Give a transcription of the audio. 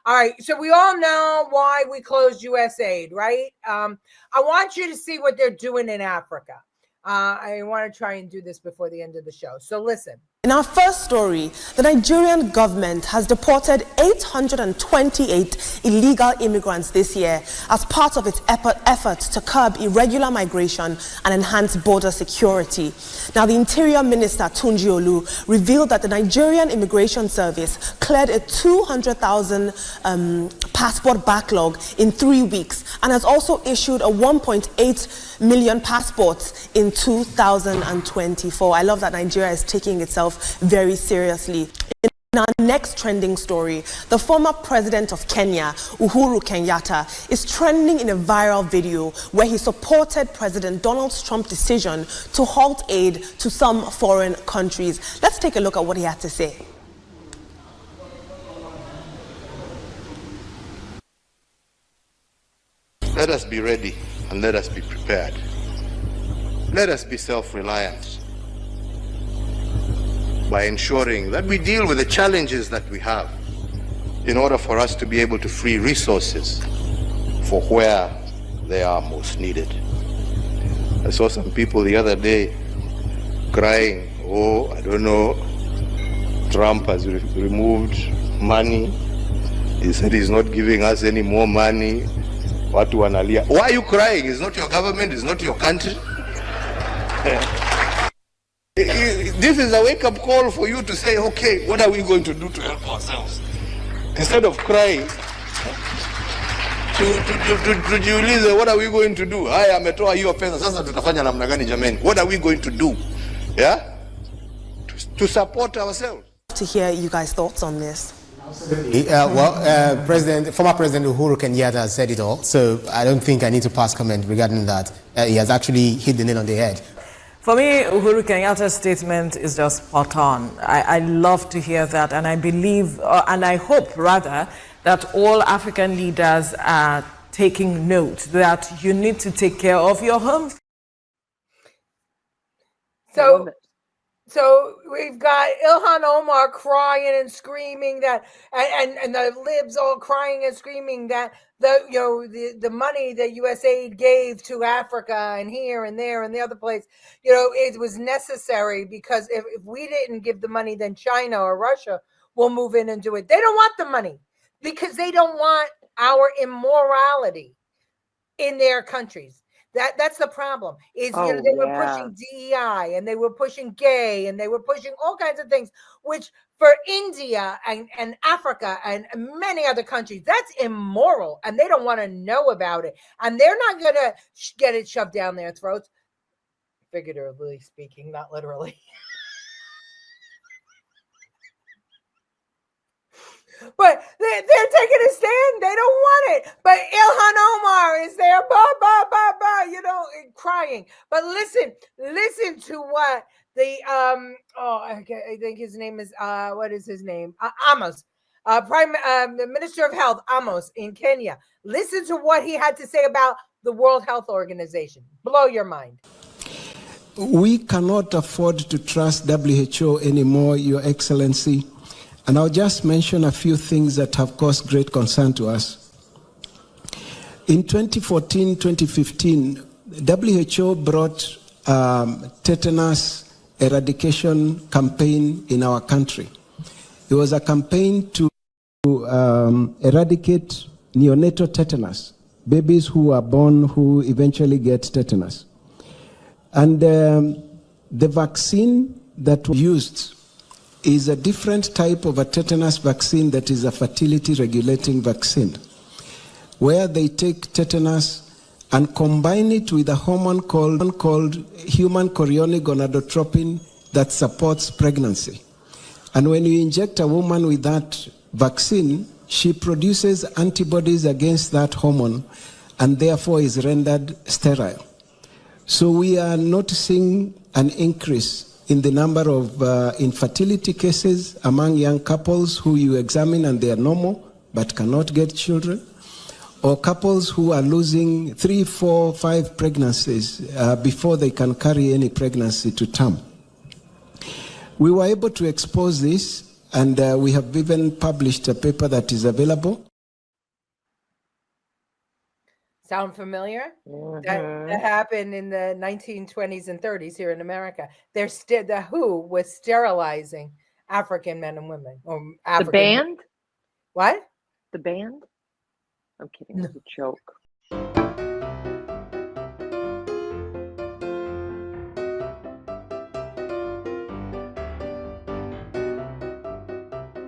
All right, so we all know why we closed USAID, right? I want you to see what they're doing in Africa. I want to try and do this before the end of the show. So listen. In our first story, the Nigerian government has deported 828 illegal immigrants this year as part of its efforts to curb irregular migration and enhance border security. Now, the Interior Minister, Tunji Olu, revealed that the Nigerian Immigration Service cleared a 200,000 passport backlog in 3 weeks and has also issued a 1.8 million passports in 2024. I love that Nigeria is taking itself very seriously. In our next trending story, the former president of Kenya, Uhuru Kenyatta, is trending in a viral video where he supported President Donald Trump's decision to halt aid to some foreign countries. Let's take a look at what he had to say. Let us be ready and let us be prepared. Let us be self-reliant by ensuring that we deal with the challenges that we have in order for us to be able to free resources for where they are most needed. I saw some people the other day crying, oh, I don't know, Trump has removed money. He said he's not giving us any more money. Watu wanalia. Why are you crying? It's not your government, it's not your country. This is a wake-up call for you to say, okay, what are we going to do to help ourselves? Instead of crying, to jiulize, what are we going to do? Haya ametoa hiyo pesa, sasa tutafanya namna gani jameni? What are we going to do? Yeah? To support ourselves. To hear you guys' thoughts on this. Former President Uhuru Kenyatta said it all, so I don't think I need to pass comment regarding that. He has actually hit the nail on the head. For me, Uhuru Kenyatta's statement is just spot on. I love to hear that, and I believe, and I hope rather, that all African leaders are taking note that you need to take care of your home. So we've got Ilhan Omar crying and screaming that, and the libs all crying and screaming that the money that USAID gave to Africa and here and there and the other place, it was necessary because if we didn't give the money, then China or Russia will move in and do it. They don't want the money because they don't want our immorality in their countries. That's the problem. They were pushing DEI and they were pushing gay and they were pushing all kinds of things, which for India and Africa and many other countries, that's immoral and they don't want to know about it. And they're not going to get it shoved down their throats, figuratively speaking, not literally. But they're taking a stand. They don't want it. But Ilhan Omar is there, crying. But listen to what the I think his name is what is his name? Amos, the Minister of Health, Amos in Kenya. Listen to what he had to say about the World Health Organization. Blow your mind. We cannot afford to trust WHO anymore, Your Excellency. And I'll just mention a few things that have caused great concern to us. In 2014-2015, WHO brought tetanus eradication campaign in our country. It was a campaign to eradicate neonatal tetanus, babies who are born who eventually get tetanus. And the vaccine that was used is a different type of a tetanus vaccine that is a fertility regulating vaccine, where they take tetanus and combine it with a hormone called human chorionic gonadotropin that supports pregnancy. And when you inject a woman with that vaccine, she produces antibodies against that hormone and therefore is rendered sterile. So we are noticing an increase in the number of infertility cases among young couples who you examine and they are normal but cannot get children, or couples who are losing 3, 4, 5 pregnancies before they can carry any pregnancy to term. We were able to expose this, and we have even published a paper that is available. Sound familiar? That Mhm. happened in the 1920s and 30s here in America. The WHO was sterilizing African men and women, or The African. band? What? The band? I'm kidding. It was a joke.